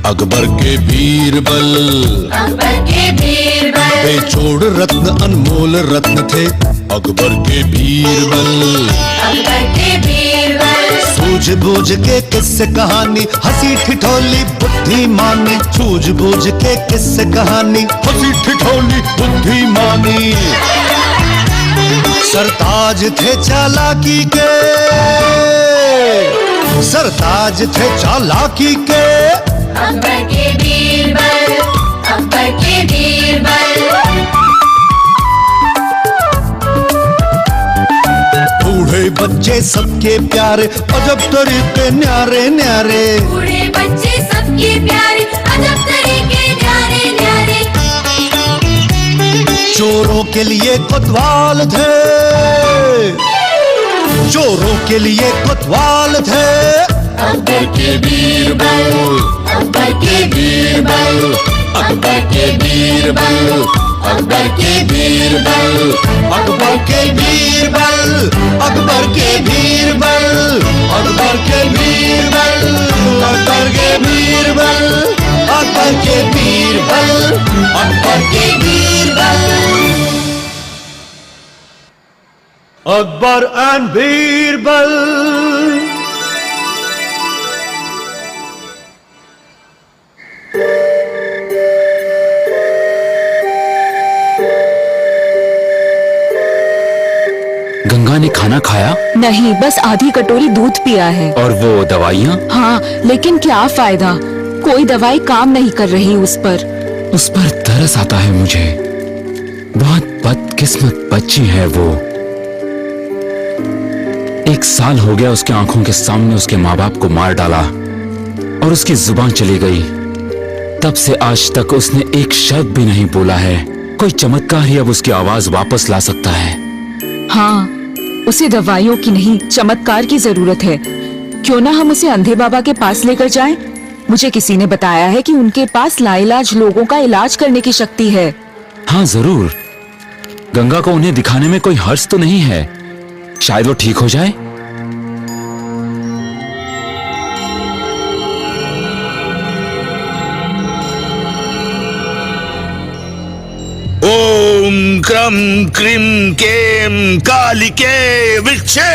अकबर के बीरबल, अकबर के बीरबल, बेजोड़ रत्न अनमोल रत्न थे अकबर के बीरबल। अकबर के बीरबल, सूझबूझ के किस्से कहानी, हंसी ठिठोली बुद्धिमानी, सूझबूझ के किस्से कहानी, हंसी ठिठोली बुद्धिमानी। सरताज थे चालाकी के, सरताज थे चालाकी के, अकबर के बीरबल, अकबर के बीरबल। बूढ़े बच्चे सबके प्यारे, अजब तरीके न्यारे न्यारे। बूढ़े बच्चे सबके प्यारे, अजब तरीके न्यारे न्यारे। चोरों के लिए कोतवाल थे, चोरों के लिए कोतवाल थे अकबर के बीरबल, अकबर के बीरबल, अकबर के बीरबल, अकबर के बीरबल, अकबर के बीरबल, अकबर के बीरबल, अकबर के बीरबल, अकबर के बीरबल, अकबर के बीरबल, अकबर के बीरबल। अकबर एंड बीरबल। गंगा ने खाना खाया? नहीं, बस आधी कटोरी दूध पिया है। और वो दवाइयाँ? हाँ, लेकिन क्या फायदा, कोई दवाई काम नहीं कर रही उस पर। उस पर तरस आता है मुझे। बहुत बदकिस्मत बच्ची है वो। 1 साल हो गया उसके आंखों के सामने उसके माँ बाप को मार डाला और उसकी जुबान चली गई। तब से आज तक उसने एक शब्द भी नहीं बोला है। कोई चमत्कार ही अब उसकी आवाज वापस ला सकता है। हाँ, उसे दवाइयों की नहीं, चमत्कार की जरूरत है। क्यों ना हम उसे अंधे बाबा के पास लेकर जाएं? मुझे किसी ने बताया है कि उनके पास लाइलाज लोगों का इलाज करने की शक्ति है। हाँ जरूर। गंगा को उन्हें दिखाने में कोई हर्ज तो नहीं है। शायद वो ठीक हो जाए। ओम क्रम क्रीम केम कालिके विक्षे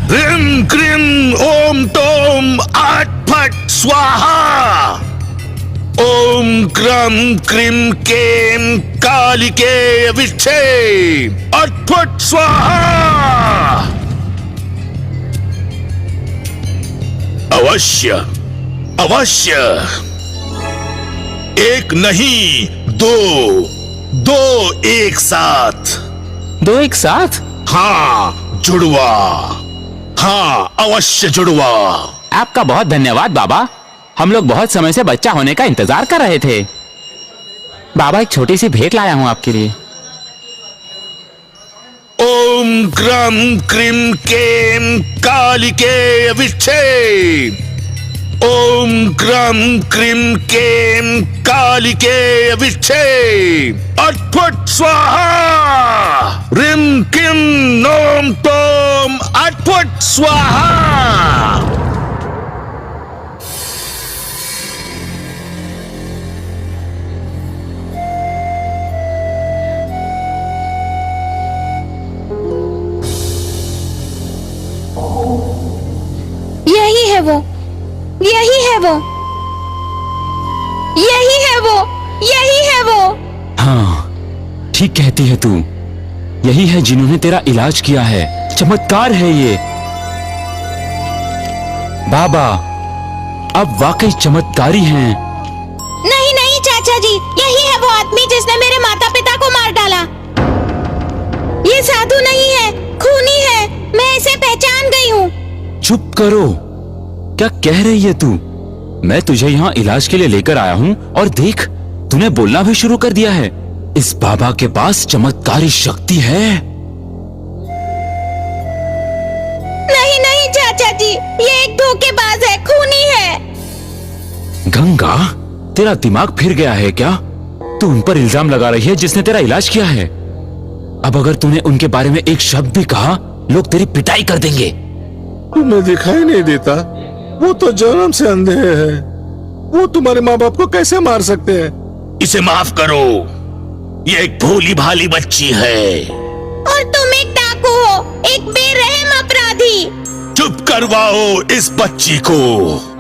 ह्रीं क्रीं ओम टोम आट फट स्वाहा। ओम क्रम क्रीं केम कालिके विक्षे आट फट स्वाहा। अवश्य अवश्य, एक नहीं दो एक साथ। 2 एक साथ? हाँ जुड़वा, हाँ अवश्य जुड़वा। आपका बहुत धन्यवाद बाबा। हम लोग बहुत समय से बच्चा होने का इंतजार कर रहे थे। बाबा, एक छोटी सी भेंट लाया हूँ आपके लिए। ओम क्रम क्रीं केम कालिके विक्षे। ओम क्रम क्रीं केम कालिके विक्षे अटफट स्वाहा। ह्रीं क्रीं नोम टोम अटफट स्वाहा। यही है वो, यही है वो, यही है वो, यही है वो। हाँ, ठीक कहती है तू। यही है जिन्होंने तेरा इलाज किया है। चमत्कार है ये। बाबा, अब वाकई चमत्कारी हैं। नहीं नहीं चाचा जी, यही है वो आदमी जिसने मेरे माता पिता को मार डाला। ये साधु नहीं है, खूनी है। मैं इसे पहचान गई हूँ। चुप करो। क्या कह रही है तू? मैं तुझे यहाँ इलाज के लिए लेकर आया हूँ और देख, तूने बोलना भी शुरू कर दिया है। इस बाबा के पास चमत्कारी शक्ति है। नहीं नहीं चाचा जी, ये एक धोखेबाज है, खूनी है। गंगा, तेरा दिमाग फिर गया है क्या? तू उन पर इल्जाम लगा रही है जिसने तेरा इलाज किया है। अब अगर तूने उनके बारे में एक शब्द भी कहा, लोग तेरी पिटाई कर देंगे। तुम्हें दिखाई नहीं देता? वो तो जन्म से अंधे हैं। वो तुम्हारे माँ बाप को कैसे मार सकते हैं? इसे माफ करो, ये एक भोली भाली बच्ची है। और तुम एक डाकू हो, एक बेरहम अपराधी। चुप करवाओ इस बच्ची को।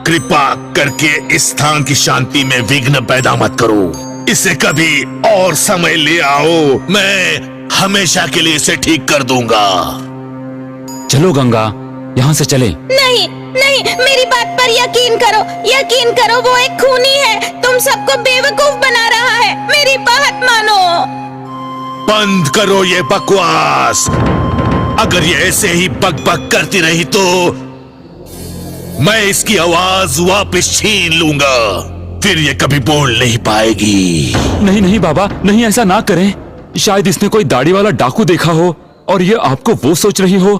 कृपा करके इस स्थान की शांति में विघ्न पैदा मत करो। इसे कभी और समय ले आओ, मैं हमेशा के लिए इसे ठीक कर दूंगा। चलो गंगा, यहाँ से चले। नहीं नहीं, मेरी बात पर यकीन करो, यकीन करो, वो एक खूनी है, तुम सबको बेवकूफ बना रहा है। मेरी बात मानो। बंद करो ये बकवास। अगर ये ऐसे ही बक बक करती रही तो मैं इसकी आवाज वापस छीन लूंगा, फिर ये कभी बोल नहीं पाएगी। नहीं नहीं बाबा, नहीं, ऐसा ना करें। शायद इसने कोई दाढ़ी वाला डाकू देखा हो और ये आपको वो सोच रही हो।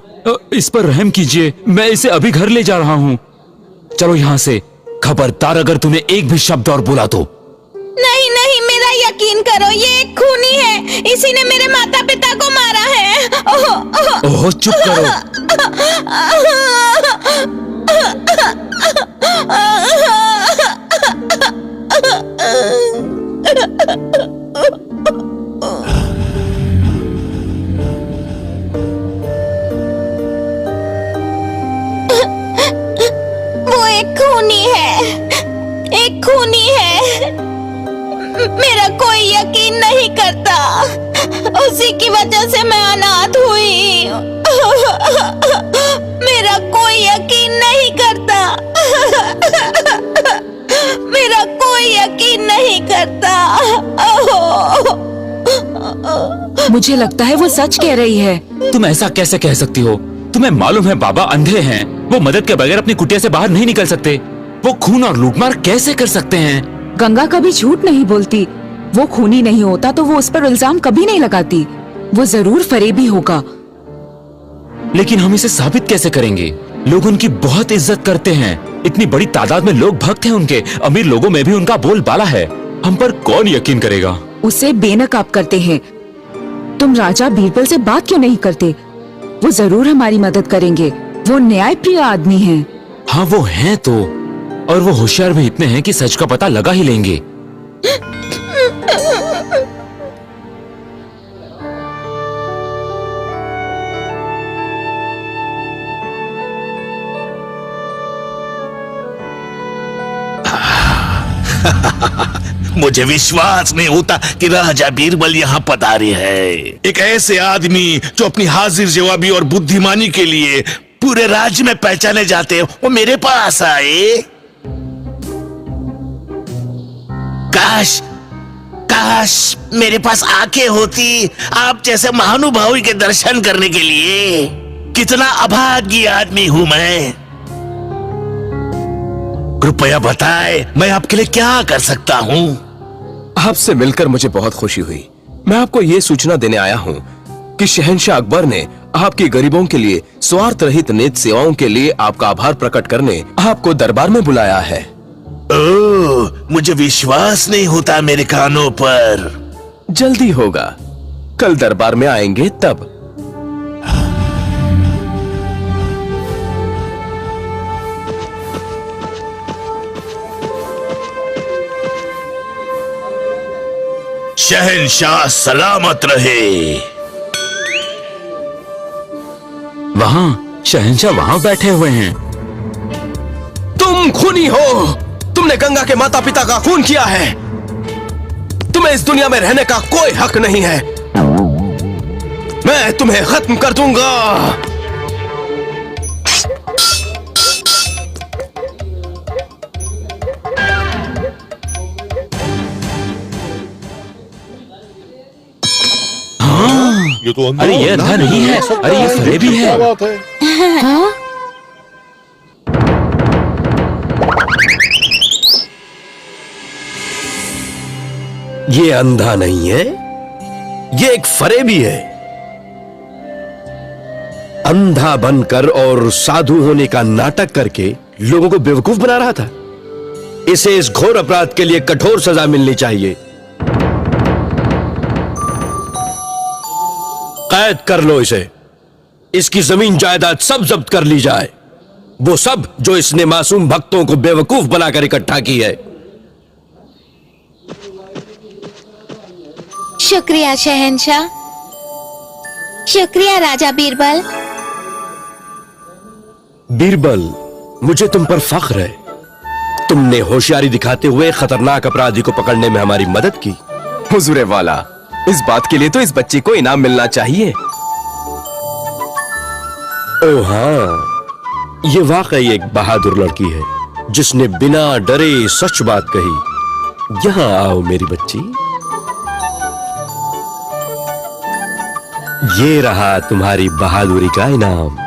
इस पर रहम कीजिए, मैं इसे अभी घर ले जा रहा हूँ। चलो यहाँ से। खबरदार अगर तूने एक भी शब्द और बोला तो। नहीं नहीं, मेरा यकीन करो, ये एक खूनी है, इसी ने मेरे माता पिता को मारा है। ओह, चुप करो। वो एक खूनी है, एक खूनी है। मेरा कोई यकीन नहीं करता, उसी की वजह से मैं अनाथ हुई। मेरा कोई यकीन नहीं करता, मेरा कोई यकीन नहीं करता। मुझे लगता है वो सच कह रही है। तुम ऐसा कैसे कह सकती हो? तुम्हें मालूम है बाबा अंधे हैं, वो मदद के बगैर अपनी कुटिया से बाहर नहीं निकल सकते। वो खून और लूटमार कैसे कर सकते हैं? गंगा कभी झूठ नहीं बोलती। वो खूनी नहीं होता तो वो उस पर इल्जाम कभी नहीं लगाती। वो जरूर फरेबी होगा। लेकिन हम इसे साबित कैसे करेंगे? लोग उनकी बहुत इज्जत करते हैं, इतनी बड़ी तादाद में लोग भक्त हैं उनके, अमीर लोगों में भी उनका बोलबाला है। हम पर कौन यकीन करेगा? उसे बेनकाब करते हैं। तुम राजा बीरबल से बात क्यों नहीं करते? वो जरूर हमारी मदद करेंगे। वो न्यायप्रिय आदमी हैं। हाँ वो हैं तो, और वो होशियार भी इतने हैं कि सच का पता लगा ही लेंगे। मुझे विश्वास नहीं होता कि राजा बीरबल यहाँ पधारे हैं। एक ऐसे आदमी जो अपनी हाजिर जवाबी और बुद्धिमानी के लिए पूरे राज्य में पहचाने जाते हैं, वो मेरे पास आए। काश काश मेरे पास आंखें होती आप जैसे महानुभावी के दर्शन करने के लिए। कितना अभागी आदमी हूं मैं। कृपया बताएं, मैं आपके लिए क्या कर सकता हूं? आपसे मिलकर मुझे बहुत खुशी हुई। मैं आपको ये सूचना देने आया हूँ कि शहंशाह अकबर ने आपके गरीबों के लिए स्वार्थ रहित नेत सेवाओं के लिए आपका आभार प्रकट करने आपको दरबार में बुलाया है। ओह, मुझे विश्वास नहीं होता मेरे कानों पर। जल्दी होगा, कल दरबार में आएंगे तब। शहंशाह सलामत रहे। वहाँ शहंशाह वहाँ बैठे हुए हैं। तुम खूनी हो, तुमने गंगा के माता पिता का खून किया है। तुम्हें इस दुनिया में रहने का कोई हक नहीं है। मैं तुम्हें खत्म कर दूंगा। ये तो अरे ये अंधा नहीं है, अरे ये फरेबी है। ये अंधा नहीं है, ये एक फरेबी है। अंधा बनकर और साधु होने का नाटक करके लोगों को बेवकूफ बना रहा था। इसे इस घोर अपराध के लिए कठोर सजा मिलनी चाहिए। कैद कर लो इसे। इसकी जमीन जायदाद सब जब्त कर ली जाए, वो सब जो इसने मासूम भक्तों को बेवकूफ बनाकर इकट्ठा की है। शुक्रिया शहंशाह। शुक्रिया राजा बीरबल। बीरबल, मुझे तुम पर फख्र है। तुमने होशियारी दिखाते हुए खतरनाक अपराधी को पकड़ने में हमारी मदद की। हुजूर वाला, इस बात के लिए तो इस बच्चे को इनाम मिलना चाहिए। ओ हाँ, ये वाकई एक बहादुर लड़की है जिसने बिना डरे सच बात कही। यहाँ आओ मेरी बच्ची। ये रहा तुम्हारी बहादुरी का इनाम।